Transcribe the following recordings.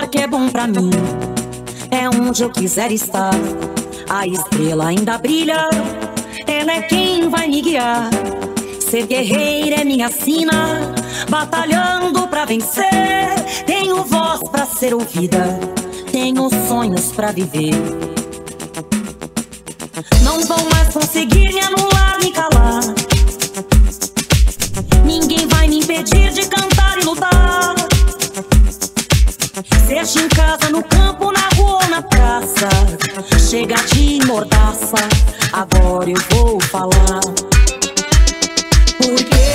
lugar que é bom pra mim, é onde eu quiser estar. A estrela ainda brilha, ela é quem vai me guiar. Ser guerreira é minha sina, batalhando pra vencer. Tenho voz pra ser ouvida, tenho sonhos pra viver. Não vão mais conseguir me anular, me calar. Ninguém vai me impedir de cantar e lutar. Seja em casa, no campo, na rua ou na praça, chega de mordaça, agora eu vou falar. Porque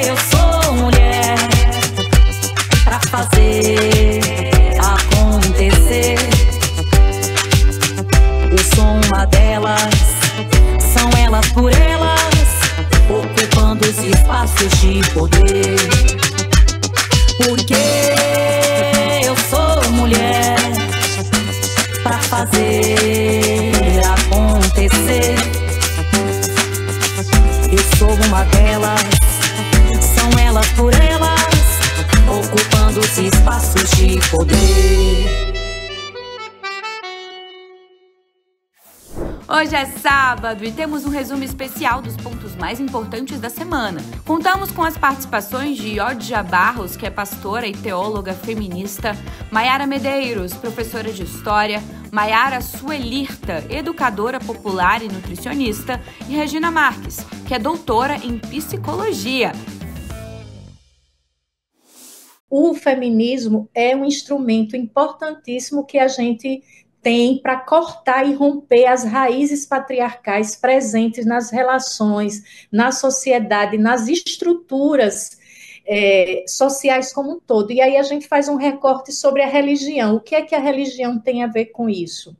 eu sou mulher pra fazer acontecer. Eu sou uma delas, são elas por elas, ocupando os espaços de poder. Porque eu sou mulher pra fazer acontecer. Eu sou uma delas, são elas por elas, ocupando os espaços de poder. Hoje é sábado e temos um resumo especial dos pontos mais importantes da semana. Contamos com as participações de Yodja Barros, que é pastora e teóloga feminista, Maiara Medeiros, professora de História, Maiara Suelirta, educadora popular e nutricionista, e Regina Marques, que é doutora em Psicologia. O feminismo é um instrumento importantíssimo que a gente tem para cortar e romper as raízes patriarcais presentes nas relações, na sociedade, nas estruturas sociais como um todo. E aí a gente faz um recorte sobre a religião. O que é que a religião tem a ver com isso?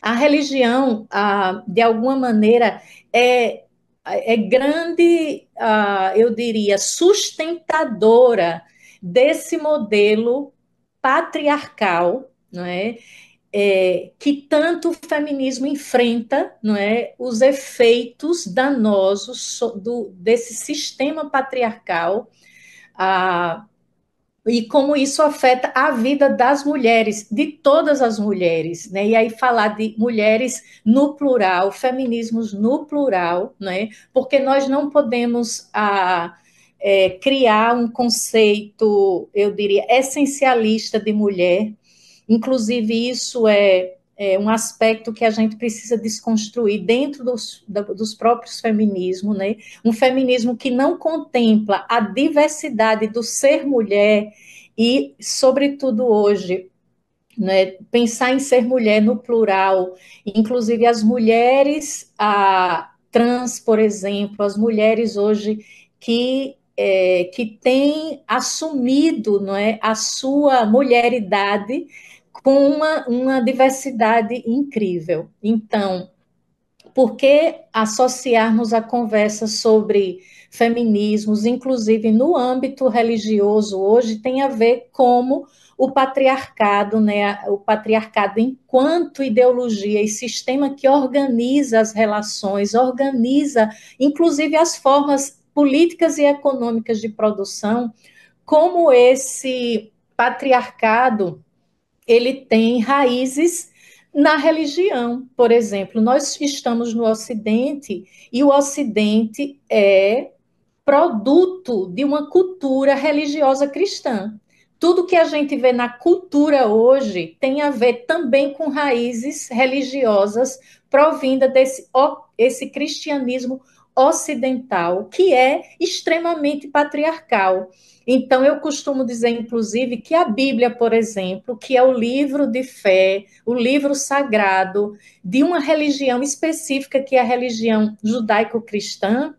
A religião, de alguma maneira, é grande, eu diria, sustentadora desse modelo patriarcal, não é? Que tanto o feminismo enfrenta, não é, os efeitos danosos desse sistema patriarcal, e como isso afeta a vida das mulheres, de todas as mulheres, né? E aí falar de mulheres no plural, feminismos no plural, né? Porque nós não podemos criar um conceito, eu diria, essencialista de mulher. Inclusive, isso é um aspecto que a gente precisa desconstruir dentro dos próprios feminismos, né? Um feminismo que não contempla a diversidade do ser mulher e, sobretudo hoje, né, pensar em ser mulher no plural, inclusive as mulheres trans, por exemplo, as mulheres hoje que têm assumido, não é, a sua mulheridade com uma diversidade incrível. Então, por que associarmos a conversa sobre feminismos, inclusive no âmbito religioso hoje, tem a ver como o patriarcado, né, o patriarcado enquanto ideologia e sistema que organiza as relações, organiza inclusive as formas políticas e econômicas de produção, como esse patriarcado ele tem raízes na religião. Por exemplo, nós estamos no Ocidente e o Ocidente é produto de uma cultura religiosa cristã. Tudo que a gente vê na cultura hoje tem a ver também com raízes religiosas provinda esse cristianismo ocidental, que é extremamente patriarcal. Então, eu costumo dizer, inclusive, que a Bíblia, por exemplo, que é o livro de fé, o livro sagrado de uma religião específica, que é a religião judaico-cristã,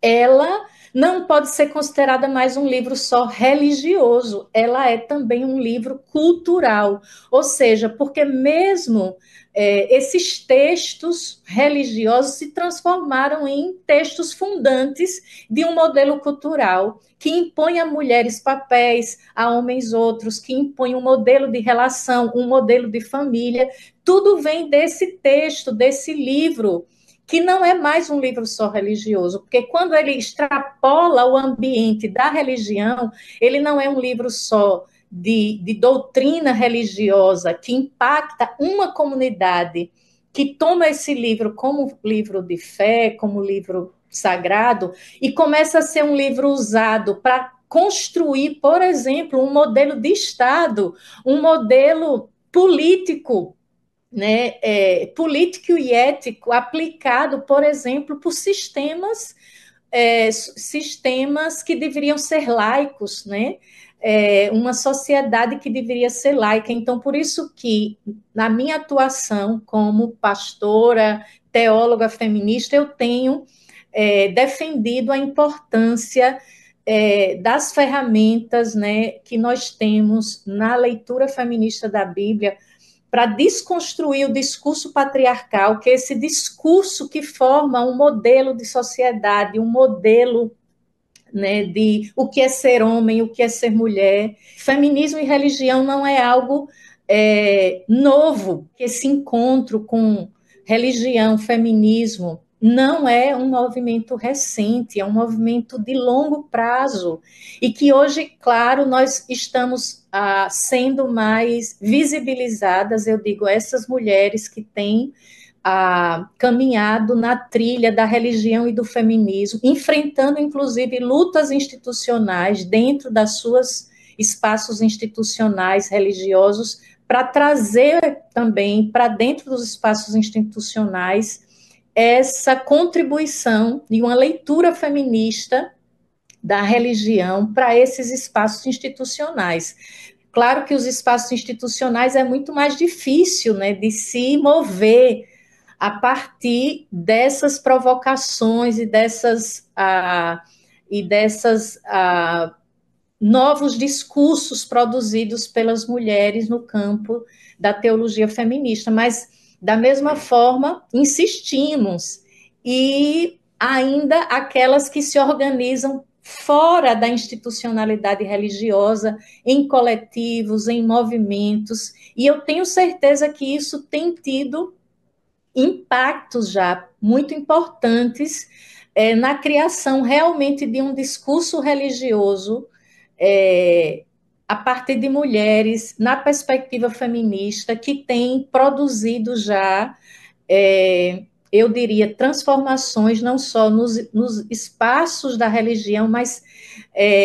ela não pode ser considerada mais um livro só religioso, ela é também um livro cultural, ou seja, porque mesmo esses textos religiosos se transformaram em textos fundantes de um modelo cultural que impõe a mulheres papéis, a homens outros, que impõe um modelo de relação, um modelo de família, tudo vem desse texto, desse livro, que não é mais um livro só religioso, porque quando ele extrapola o ambiente da religião, ele não é um livro só de doutrina religiosa que impacta uma comunidade, que toma esse livro como livro de fé, como livro sagrado, e começa a ser um livro usado para construir, por exemplo, um modelo de Estado, um modelo político, né, político e ético aplicado, por exemplo, por sistemas que deveriam ser laicos, né? Uma sociedade que deveria ser laica. Então, por isso que, na minha atuação como pastora, teóloga feminista, eu tenho defendido a importância das ferramentas, né, que nós temos na leitura feminista da Bíblia, para desconstruir o discurso patriarcal, que é esse discurso que forma um modelo de sociedade, um modelo, né, de o que é ser homem, o que é ser mulher. Feminismo e religião não é algo novo, que esse encontro com religião, feminismo, não é um movimento recente, é um movimento de longo prazo, e que hoje, claro, nós estamos sendo mais visibilizadas, eu digo, essas mulheres que têm caminhado na trilha da religião e do feminismo, enfrentando, inclusive, lutas institucionais dentro das suas espaços institucionais religiosos, para trazer também para dentro dos espaços institucionais essa contribuição de uma leitura feminista da religião para esses espaços institucionais. Claro que os espaços institucionais é muito mais difícil, né, de se mover a partir dessas provocações e dessas novos discursos produzidos pelas mulheres no campo da teologia feminista, mas da mesma forma, insistimos, e ainda aquelas que se organizam fora da institucionalidade religiosa, em coletivos, em movimentos, e eu tenho certeza que isso tem tido impactos já muito importantes na criação realmente de um discurso religioso a partir de mulheres, na perspectiva feminista, que tem produzido já, eu diria, transformações não só nos espaços da religião, mas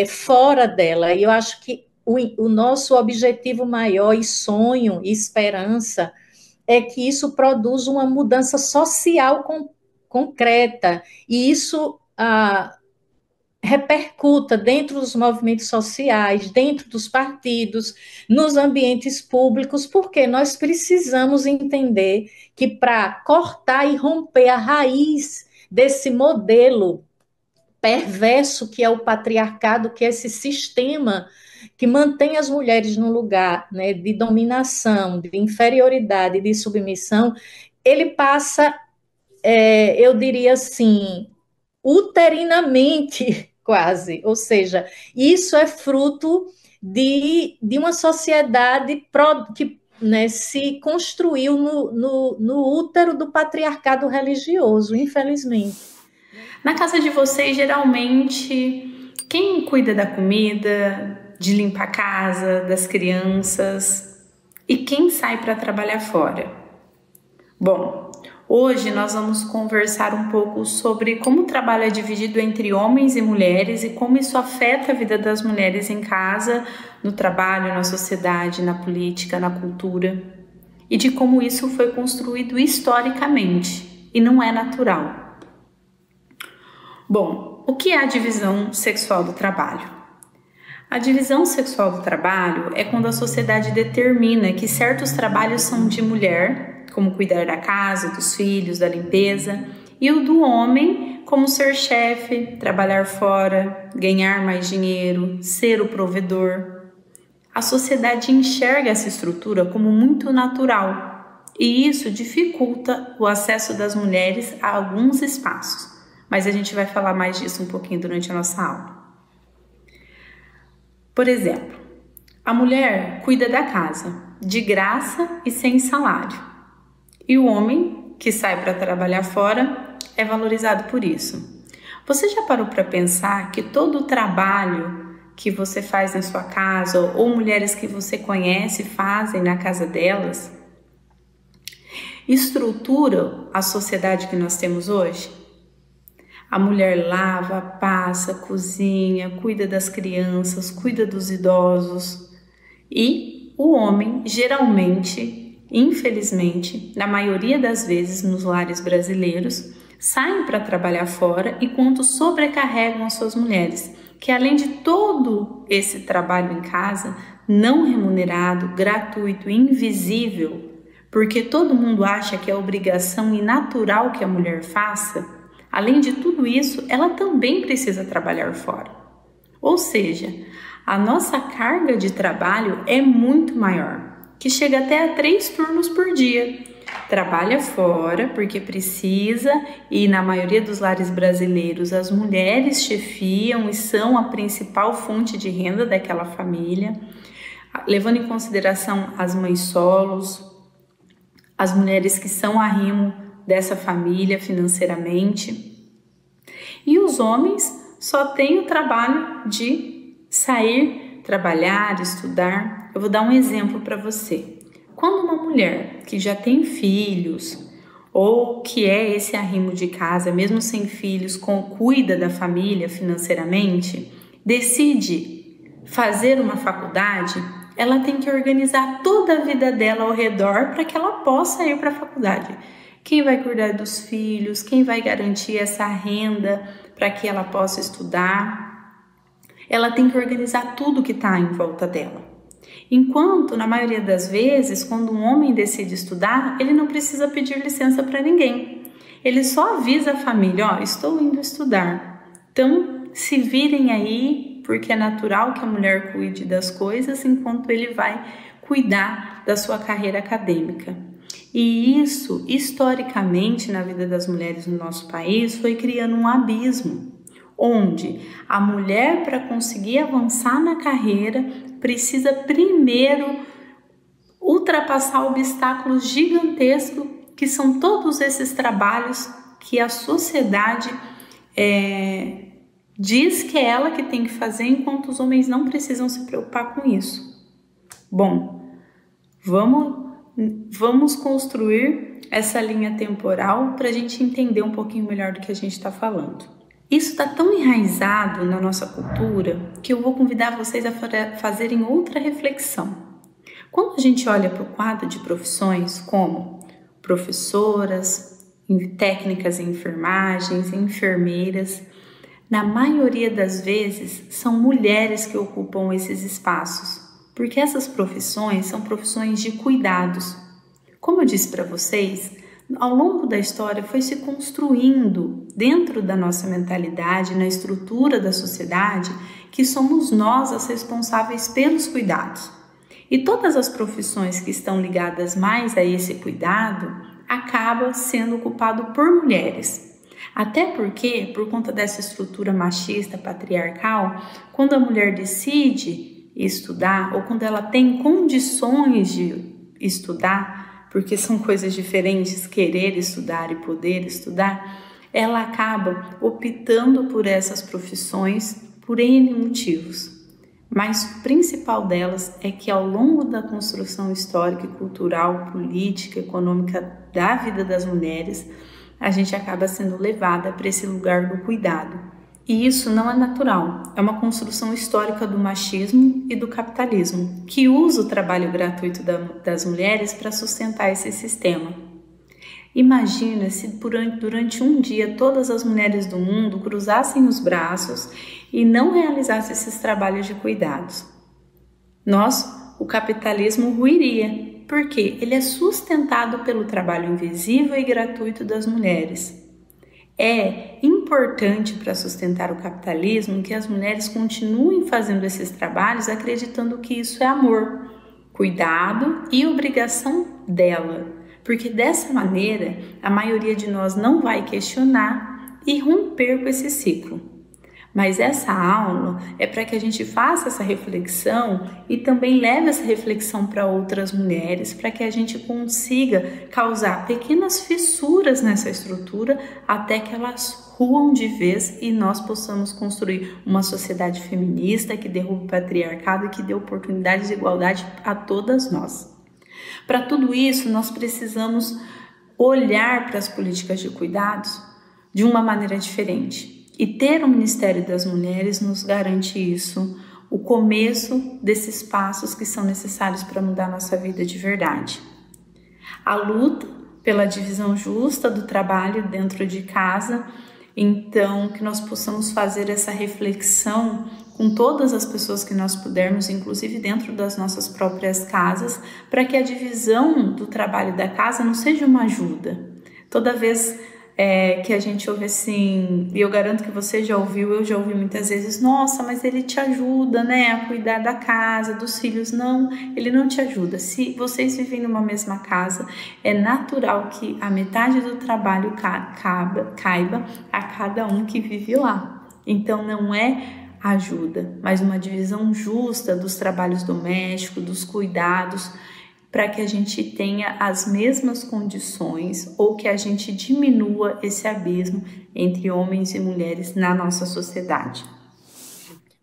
fora dela. E eu acho que o nosso objetivo maior e sonho e esperança é que isso produza uma mudança social concreta, e isso repercuta dentro dos movimentos sociais, dentro dos partidos, nos ambientes públicos, porque nós precisamos entender que para cortar e romper a raiz desse modelo perverso que é o patriarcado, que é esse sistema que mantém as mulheres num lugar, né, de dominação, de inferioridade, de submissão, ele passa, eu diria assim, uterinamente, quase, ou seja, isso é fruto de uma sociedade que, né, se construiu no útero do patriarcado religioso, infelizmente. Na casa de vocês, geralmente, quem cuida da comida, de limpar a casa, das crianças, e quem sai para trabalhar fora? Bom, hoje nós vamos conversar um pouco sobre como o trabalho é dividido entre homens e mulheres e como isso afeta a vida das mulheres em casa, no trabalho, na sociedade, na política, na cultura, e de como isso foi construído historicamente e não é natural. Bom, o que é a divisão sexual do trabalho? A divisão sexual do trabalho é quando a sociedade determina que certos trabalhos são de mulher, como cuidar da casa, dos filhos, da limpeza, e o do homem, como ser chefe, trabalhar fora, ganhar mais dinheiro, ser o provedor. A sociedade enxerga essa estrutura como muito natural, e isso dificulta o acesso das mulheres a alguns espaços, mas a gente vai falar mais disso um pouquinho durante a nossa aula. Por exemplo, a mulher cuida da casa, de graça e sem salário. E o homem, que sai para trabalhar fora, é valorizado por isso. Você já parou para pensar que todo o trabalho que você faz na sua casa ou mulheres que você conhece fazem na casa delas, estrutura a sociedade que nós temos hoje? A mulher lava, passa, cozinha, cuida das crianças, cuida dos idosos. E o homem, geralmente, infelizmente, na maioria das vezes nos lares brasileiros, saem para trabalhar fora enquanto sobrecarregam as suas mulheres, que além de todo esse trabalho em casa, não remunerado, gratuito, invisível, porque todo mundo acha que é obrigação e natural que a mulher faça, além de tudo isso, ela também precisa trabalhar fora. Ou seja, a nossa carga de trabalho é muito maior, que chega até a 3 turnos por dia. Trabalha fora porque precisa e na maioria dos lares brasileiros as mulheres chefiam e são a principal fonte de renda daquela família, levando em consideração as mães solos, as mulheres que são arrimo dessa família financeiramente. E os homens só têm o trabalho de sair, trabalhar, estudar. Eu vou dar um exemplo para você. Quando uma mulher que já tem filhos ou que é esse arrimo de casa, mesmo sem filhos, cuida da família financeiramente, decide fazer uma faculdade, ela tem que organizar toda a vida dela ao redor para que ela possa ir para a faculdade. Quem vai cuidar dos filhos? Quem vai garantir essa renda para que ela possa estudar? Ela tem que organizar tudo que está em volta dela. Enquanto, na maioria das vezes, quando um homem decide estudar, ele não precisa pedir licença para ninguém. Ele só avisa a família, ó, estou indo estudar. Então, se virem aí, porque é natural que a mulher cuide das coisas, enquanto ele vai cuidar da sua carreira acadêmica. E isso, historicamente, na vida das mulheres no nosso país, foi criando um abismo, onde a mulher, para conseguir avançar na carreira, precisa primeiro ultrapassar obstáculos gigantescos, que são todos esses trabalhos que a sociedade diz que é ela que tem que fazer, enquanto os homens não precisam se preocupar com isso. Bom, vamos construir essa linha temporal para a gente entender um pouquinho melhor do que a gente está falando. Isso está tão enraizado na nossa cultura que eu vou convidar vocês a fazerem outra reflexão. Quando a gente olha para o quadro de profissões como professoras, técnicas em enfermagens, enfermeiras, na maioria das vezes são mulheres que ocupam esses espaços, porque essas profissões são profissões de cuidados. Como eu disse para vocês, ao longo da história foi se construindo dentro da nossa mentalidade, na estrutura da sociedade, que somos nós as responsáveis pelos cuidados. E todas as profissões que estão ligadas mais a esse cuidado acabam sendo ocupado por mulheres. Até porque, por conta dessa estrutura machista, patriarcal, quando a mulher decide estudar ou quando ela tem condições de estudar, porque são coisas diferentes, querer estudar e poder estudar, ela acaba optando por essas profissões por N motivos. Mas o principal delas é que ao longo da construção histórica, cultural, política, econômica da vida das mulheres, a gente acaba sendo levada para esse lugar do cuidado. E isso não é natural, é uma construção histórica do machismo e do capitalismo, que usa o trabalho gratuito das mulheres para sustentar esse sistema. Imagina se durante um dia todas as mulheres do mundo cruzassem os braços e não realizassem esses trabalhos de cuidados. O capitalismo ruiria, porque ele é sustentado pelo trabalho invisível e gratuito das mulheres. É importante para sustentar o capitalismo que as mulheres continuem fazendo esses trabalhos acreditando que isso é amor, cuidado e obrigação dela, porque dessa maneira a maioria de nós não vai questionar e romper com esse ciclo. Mas essa aula é para que a gente faça essa reflexão e também leve essa reflexão para outras mulheres, para que a gente consiga causar pequenas fissuras nessa estrutura até que elas ruam de vez e nós possamos construir uma sociedade feminista que derrube o patriarcado e que dê oportunidades de igualdade a todas nós. Para tudo isso, nós precisamos olhar para as políticas de cuidados de uma maneira diferente. E ter o Ministério das Mulheres nos garante isso, o começo desses passos que são necessários para mudar nossa vida de verdade. A luta pela divisão justa do trabalho dentro de casa, então que nós possamos fazer essa reflexão com todas as pessoas que nós pudermos, inclusive dentro das nossas próprias casas, para que a divisão do trabalho da casa não seja uma ajuda. Toda vez que a gente ouve assim, e eu garanto que você já ouviu, eu já ouvi muitas vezes, nossa, mas ele te ajuda, né, a cuidar da casa, dos filhos. Não, ele não te ajuda. Se vocês vivem numa mesma casa, é natural que a metade do trabalho caiba a cada um que vive lá. Então não é ajuda, mas uma divisão justa dos trabalhos domésticos, dos cuidados, para que a gente tenha as mesmas condições ou que a gente diminua esse abismo entre homens e mulheres na nossa sociedade.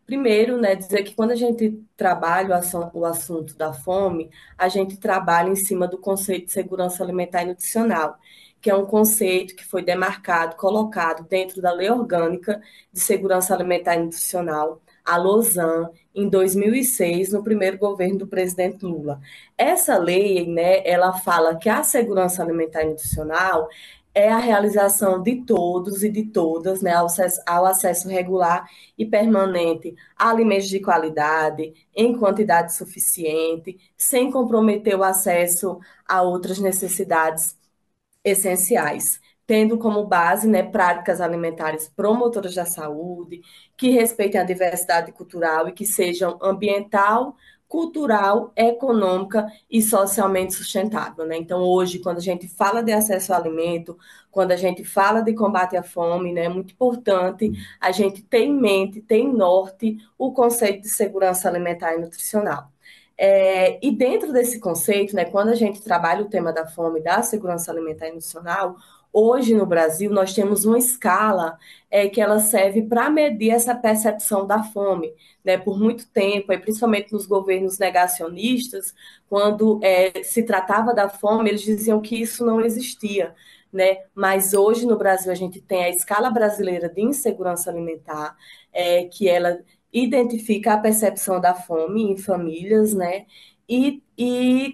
Primeiro, né, dizer que quando a gente trabalha o assunto da fome, a gente trabalha em cima do conceito de segurança alimentar e nutricional, que é um conceito que foi demarcado, colocado dentro da Lei Orgânica de Segurança Alimentar e Nutricional, a LOSAN, em 2006, no primeiro governo do presidente Lula. Essa lei, né, ela fala que a segurança alimentar e nutricional é a realização de todos e de todas, né, ao acesso regular e permanente a alimentos de qualidade, em quantidade suficiente, sem comprometer o acesso a outras necessidades essenciais, tendo como base, né, práticas alimentares promotoras da saúde, que respeitem a diversidade cultural e que sejam ambiental, cultural, econômica e socialmente sustentável, né? Então, hoje, quando a gente fala de acesso ao alimento, quando a gente fala de combate à fome, né, é muito importante a gente ter em mente, ter em norte o conceito de segurança alimentar e nutricional. E dentro desse conceito, né, quando a gente trabalha o tema da fome, da segurança alimentar e nutricional, hoje no Brasil nós temos uma escala que ela serve para medir essa percepção da fome, né? Por muito tempo, principalmente nos governos negacionistas, quando se tratava da fome, eles diziam que isso não existia, né? Mas hoje no Brasil a gente tem a escala brasileira de insegurança alimentar, que ela identifica a percepção da fome em famílias, né? E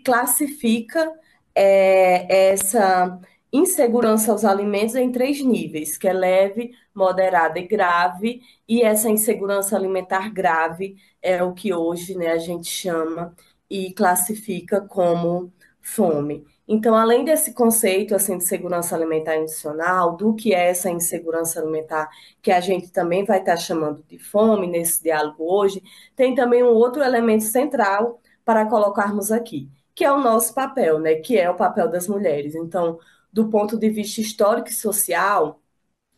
classifica essa insegurança aos alimentos em 3 níveis, que é leve, moderada e grave, e essa insegurança alimentar grave é o que hoje, né, a gente chama e classifica como fome. Então, além desse conceito assim, de segurança alimentar institucional, do que é essa insegurança alimentar, que a gente também vai estar chamando de fome nesse diálogo hoje, tem também um outro elemento central para colocarmos aqui, que é o nosso papel, né? Que é o papel das mulheres. Então, do ponto de vista histórico e social,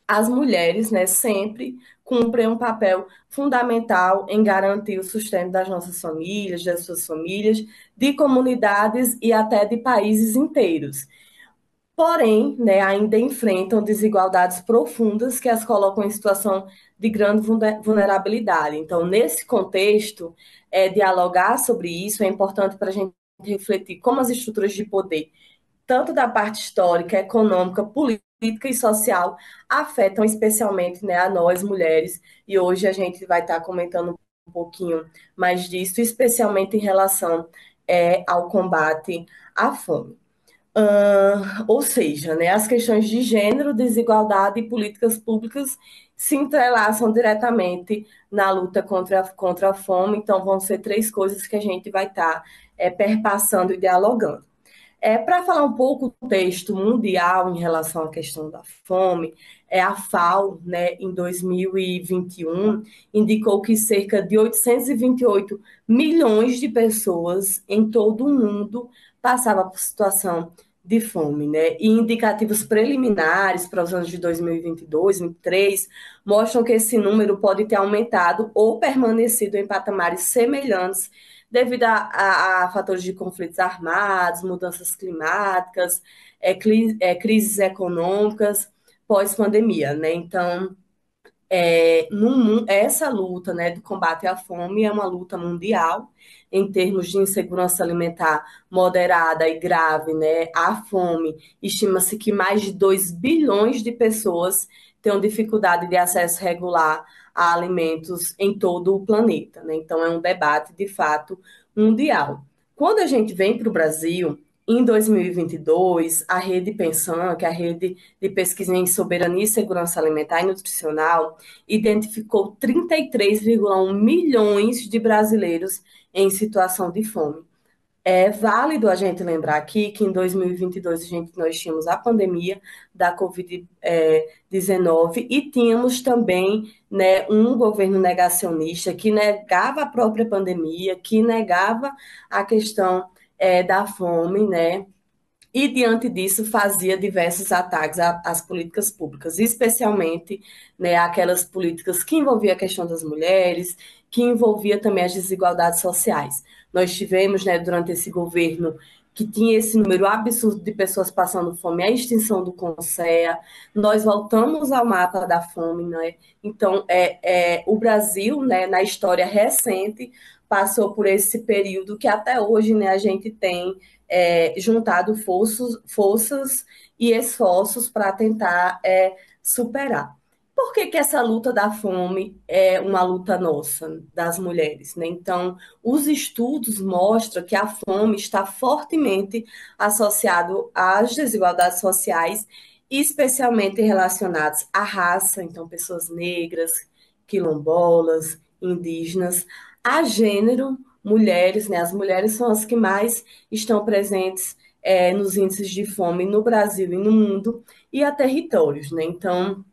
as mulheres, né, sempre cumprem um papel fundamental em garantir o sustento das nossas famílias, das suas famílias, de comunidades e até de países inteiros. Porém, né, ainda enfrentam desigualdades profundas que as colocam em situação de grande vulnerabilidade. Então, nesse contexto, dialogar sobre isso é importante para a gente refletir como as estruturas de poder, tanto da parte histórica, econômica, política e social, afetam especialmente, né, a nós, mulheres, e hoje a gente vai estar comentando um pouquinho mais disso, especialmente em relação ao combate à fome. Ou seja, né, as questões de gênero, desigualdade e políticas públicas se entrelaçam diretamente na luta contra a fome, então vão ser 3 coisas que a gente vai estar perpassando e dialogando. Para falar um pouco do contexto mundial em relação à questão da fome, a FAO, né, em 2021, indicou que cerca de 828 milhões de pessoas em todo o mundo passavam por situação de fome, né? E indicativos preliminares para os anos de 2022, 2023 mostram que esse número pode ter aumentado ou permanecido em patamares semelhantes devido a fatores de conflitos armados, mudanças climáticas, crises econômicas pós-pandemia, né? Então, essa luta, né, do combate à fome é uma luta mundial em termos de insegurança alimentar moderada e grave, né? A fome, estima-se que mais de 2 bilhões de pessoas tenham dificuldade de acesso regular a alimentos em todo o planeta, né? Então é um debate de fato mundial. Quando a gente vem para o Brasil, em 2022, a Rede Pensan, que é a rede de pesquisa em soberania e segurança alimentar e nutricional, identificou 33,1 milhões de brasileiros em situação de fome. É válido a gente lembrar aqui que em 2022 nós tínhamos a pandemia da Covid-19 e tínhamos também, né, um governo negacionista que negava a própria pandemia, que negava a questão da fome, né? E, diante disso, fazia diversos ataques às políticas públicas, especialmente, né, aquelas políticas que envolviam a questão das mulheres, que envolvia também as desigualdades sociais. Nós tivemos, né, durante esse governo, que tinha esse número absurdo de pessoas passando fome, a extinção do CONSEA, nós voltamos ao mapa da fome, né? Então, o Brasil, né, na história recente, passou por esse período que até hoje, né, a gente tem juntado forças e esforços para tentar superar. Por que essa luta da fome é uma luta nossa, das mulheres, né? Então, os estudos mostram que a fome está fortemente associado às desigualdades sociais, especialmente relacionadas à raça, então pessoas negras, quilombolas, indígenas, a gênero, mulheres, né? As mulheres são as que mais estão presentes nos índices de fome no Brasil e no mundo, e a territórios, né? Então,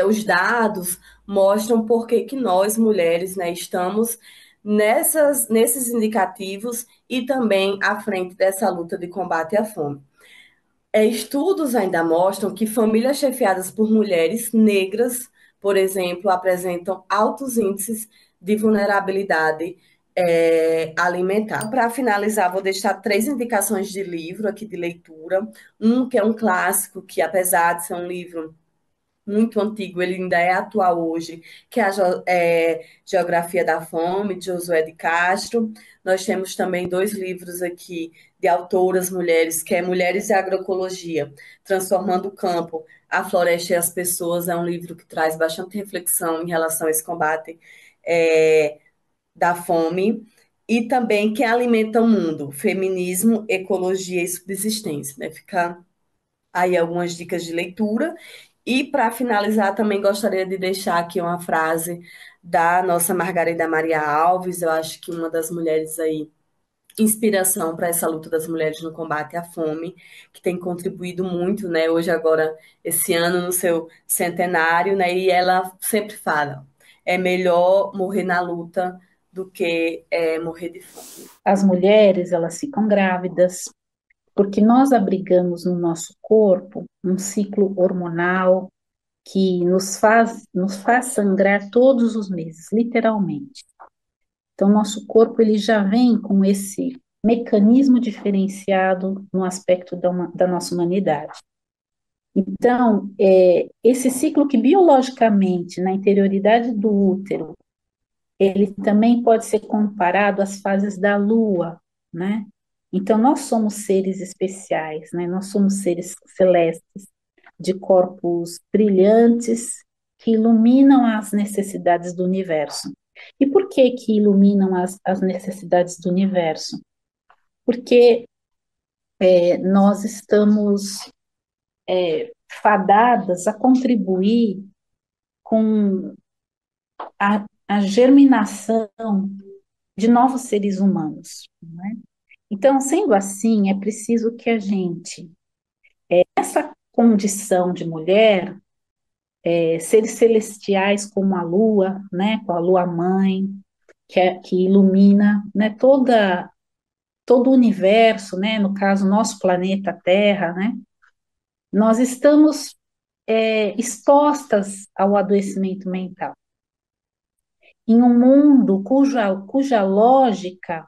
os dados mostram por que nós, mulheres, né, estamos nesses indicativos e também à frente dessa luta de combate à fome. Estudos ainda mostram que famílias chefiadas por mulheres negras, por exemplo, apresentam altos índices de vulnerabilidade alimentar. Para finalizar, vou deixar 3 indicações de livro aqui de leitura. Um que é um clássico, que apesar de ser um livro muito antigo, ele ainda é atual hoje, que é a Geografia da Fome, de Josué de Castro. Nós temos também 2 livros aqui de autoras mulheres, que é Mulheres e Agroecologia, Transformando o Campo, a Floresta e as Pessoas. É um livro que traz bastante reflexão em relação a esse combate da fome. E também Quem Alimenta o Mundo, Feminismo, Ecologia e Subsistência, né? Fica aí algumas dicas de leitura. E para finalizar, também gostaria de deixar aqui uma frase da nossa Margarida Maria Alves, eu acho que uma das mulheres aí, inspiração para essa luta das mulheres no combate à fome, que tem contribuído muito, né, hoje agora, esse ano, no seu centenário, né, e ela sempre fala, é melhor morrer na luta do que morrer de fome. As mulheres, elas ficam grávidas, porque nós abrigamos no nosso corpo um ciclo hormonal que nos faz sangrar todos os meses, literalmente. Então, nosso corpo ele já vem com esse mecanismo diferenciado no aspecto da nossa humanidade. Então, esse ciclo que biologicamente, na interioridade do útero, ele também pode ser comparado às fases da lua, né? Então, nós somos seres especiais, né? Nós somos seres celestes, de corpos brilhantes, que iluminam as necessidades do universo. E por que iluminam as necessidades do universo? Porque nós estamos fadadas a contribuir com a germinação de novos seres humanos, né? Então, sendo assim, é preciso que a gente, essa condição de mulher, seres celestiais como a lua, né, com a lua mãe, que ilumina, né, toda todo o universo, né, no caso, nosso planeta Terra, né, nós estamos expostas ao adoecimento mental. Em um mundo cuja lógica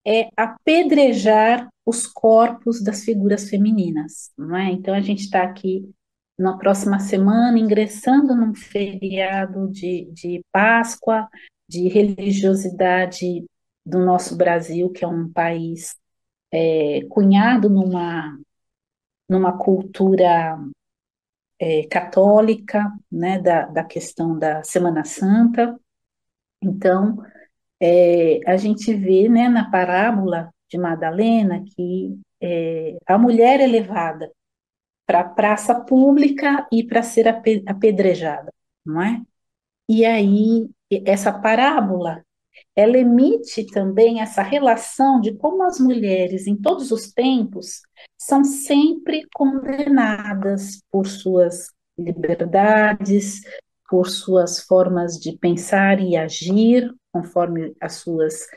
é apedrejar os corpos das figuras femininas, não é? Então, a gente está aqui na próxima semana ingressando num feriado de Páscoa, de religiosidade do nosso Brasil, que é um país cunhado numa cultura católica, né, da questão da Semana Santa. Então, a gente vê, né, na parábola de Madalena que a mulher é levada para a praça pública e para ser apedrejada, não é? E aí, essa parábola, ela emite também essa relação de como as mulheres, em todos os tempos, são sempre condenadas por suas liberdades, por suas formas de pensar e agir, conforme as suas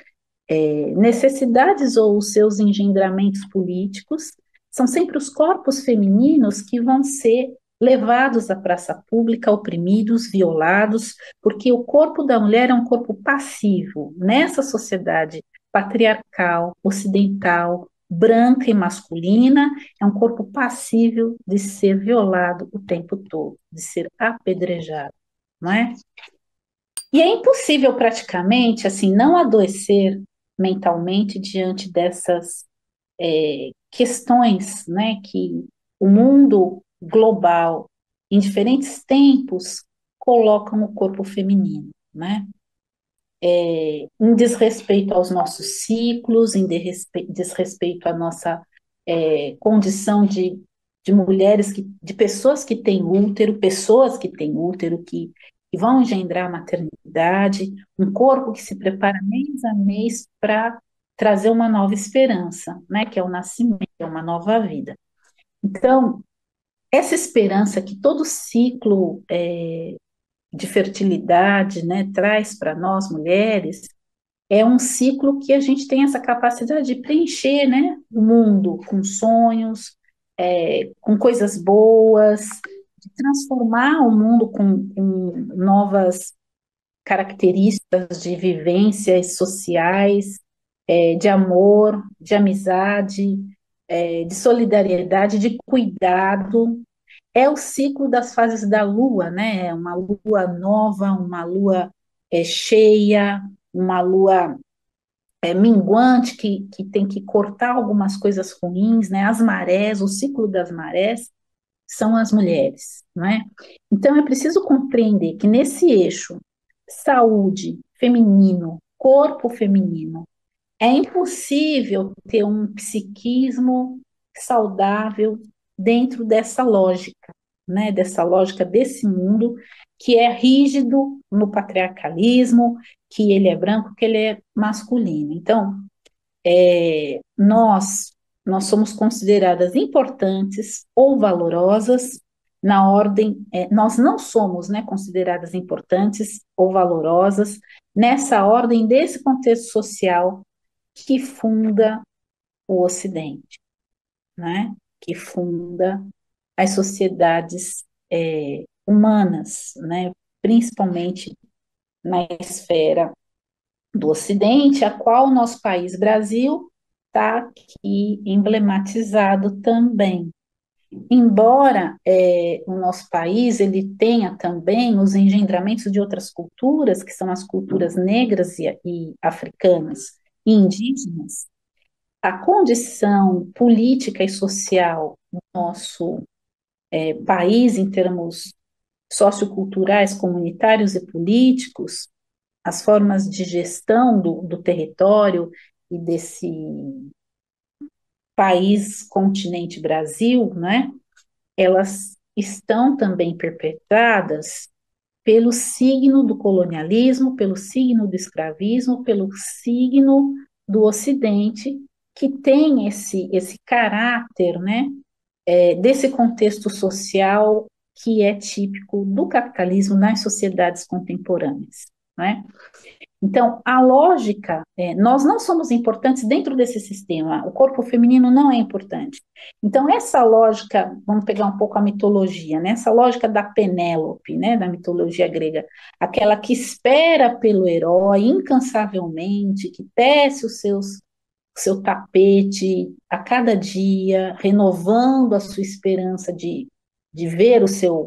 necessidades ou os seus engendramentos políticos, são sempre os corpos femininos que vão ser levados à praça pública, oprimidos, violados, porque o corpo da mulher é um corpo passivo. Nessa sociedade patriarcal, ocidental, branca e masculina, é um corpo passível de ser violado o tempo todo, de ser apedrejado, não é? E é impossível praticamente, assim, não adoecer mentalmente diante dessas questões, né, que o mundo global, em diferentes tempos, colocam o corpo feminino, né? Em desrespeito aos nossos ciclos, em desrespeito à nossa condição de mulheres, de pessoas que têm útero, que vão engendrar a maternidade, um corpo que se prepara mês a mês para trazer uma nova esperança, né, que é o nascimento, é uma nova vida. Então, essa esperança que todo ciclo de fertilidade, né, traz para nós mulheres, é um ciclo que a gente tem essa capacidade de preencher, né, o mundo com sonhos, com coisas boas, de transformar o mundo com novas características de vivências sociais, de amor, de amizade, de solidariedade, de cuidado. É o ciclo das fases da lua, né? Uma lua nova, uma lua cheia, uma lua minguante que tem que cortar algumas coisas ruins, né? As marés, o ciclo das marés são as mulheres, não é? Então é preciso compreender que nesse eixo saúde feminino, corpo feminino, é impossível ter um psiquismo saudável dentro dessa lógica, né? Dessa lógica desse mundo que é rígido no patriarcalismo, que ele é branco, que ele é masculino. Então, nós somos consideradas importantes ou valorosas na ordem, nós não somos, né, consideradas importantes ou valorosas nessa ordem desse contexto social que funda o Ocidente, né, que funda as sociedades humanas, né, principalmente na esfera do Ocidente, a qual o nosso país, Brasil, está aqui emblematizado também. Embora o nosso país ele tenha também os engendramentos de outras culturas, que são as culturas negras e africanas e indígenas, a condição política e social do nosso país, em termos socioculturais, comunitários e políticos, as formas de gestão do território e desse país, continente Brasil, né, elas estão também perpetradas pelo signo do colonialismo, pelo signo do escravismo, pelo signo do Ocidente, que tem esse caráter, né, desse contexto social que é típico do capitalismo nas sociedades contemporâneas, né? Então, a lógica, nós não somos importantes dentro desse sistema, o corpo feminino não é importante. Então, essa lógica, vamos pegar um pouco a mitologia, né? Essa lógica da Penélope, né? Da mitologia grega, aquela que espera pelo herói incansavelmente, que tece seu tapete a cada dia, renovando a sua esperança de ver o seu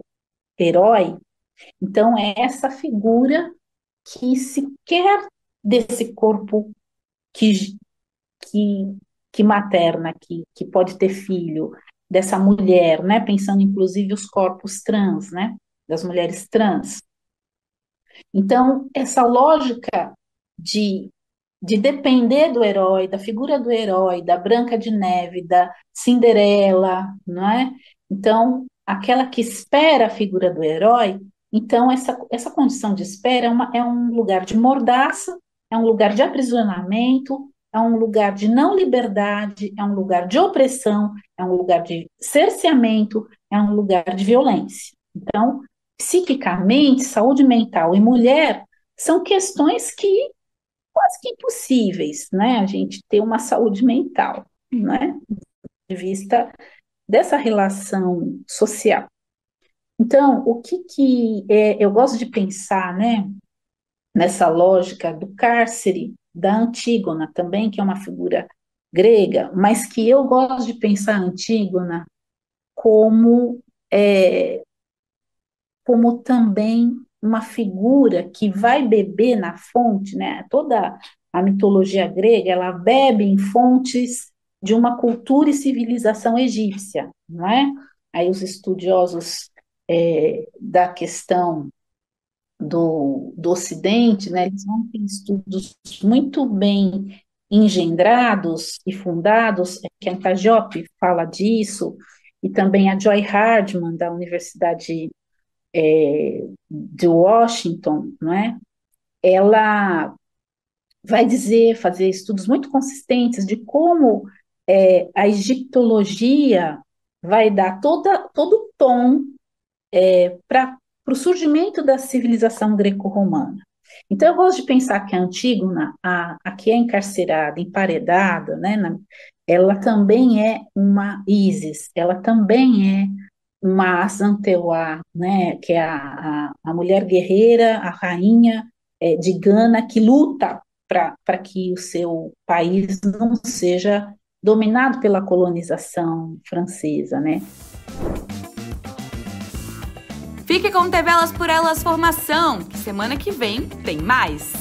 herói. Então, é essa figura que se quer desse corpo que, que, que materna, que pode ter filho, dessa mulher, né? Pensando inclusive os corpos trans, né? Das mulheres trans. Então, essa lógica de, de depender do herói, da figura do herói, da Branca de Neve, da Cinderela, não é? Então, aquela que espera a figura do herói, então essa condição de espera é um lugar de mordaça, é um lugar de aprisionamento, é um lugar de não liberdade, é um lugar de opressão, é um lugar de cerceamento, é um lugar de violência. Então, psiquicamente, saúde mental e mulher são questões que quase que impossíveis, né? A gente ter uma saúde mental, né? De vista dessa relação social. Então, eu gosto de pensar, né? Nessa lógica do cárcere da Antígona também, que é uma figura grega, mas que eu gosto de pensar a Antígona como como também uma figura que vai beber na fonte, né? Toda a mitologia grega, ela bebe em fontes de uma cultura e civilização egípcia, não é? Aí os estudiosos da questão do Ocidente, né, eles vão ter estudos muito bem engendrados e fundados, que a Antagiop fala disso, e também a Joy Hardman, da Universidade de Washington, não é? Ela vai fazer estudos muito consistentes de como a egiptologia vai dar todo o tom para o surgimento da civilização greco-romana. Então, eu gosto de pensar que a Antígona, a que é encarcerada, emparedada, né, ela também é uma Ísis, ela também é uma Asantewaa, né, que é a mulher guerreira, a rainha de Gana, que luta para que o seu país não seja dominado pela colonização francesa, né? Fique com TV Elas por Elas Formação, que semana que vem tem mais.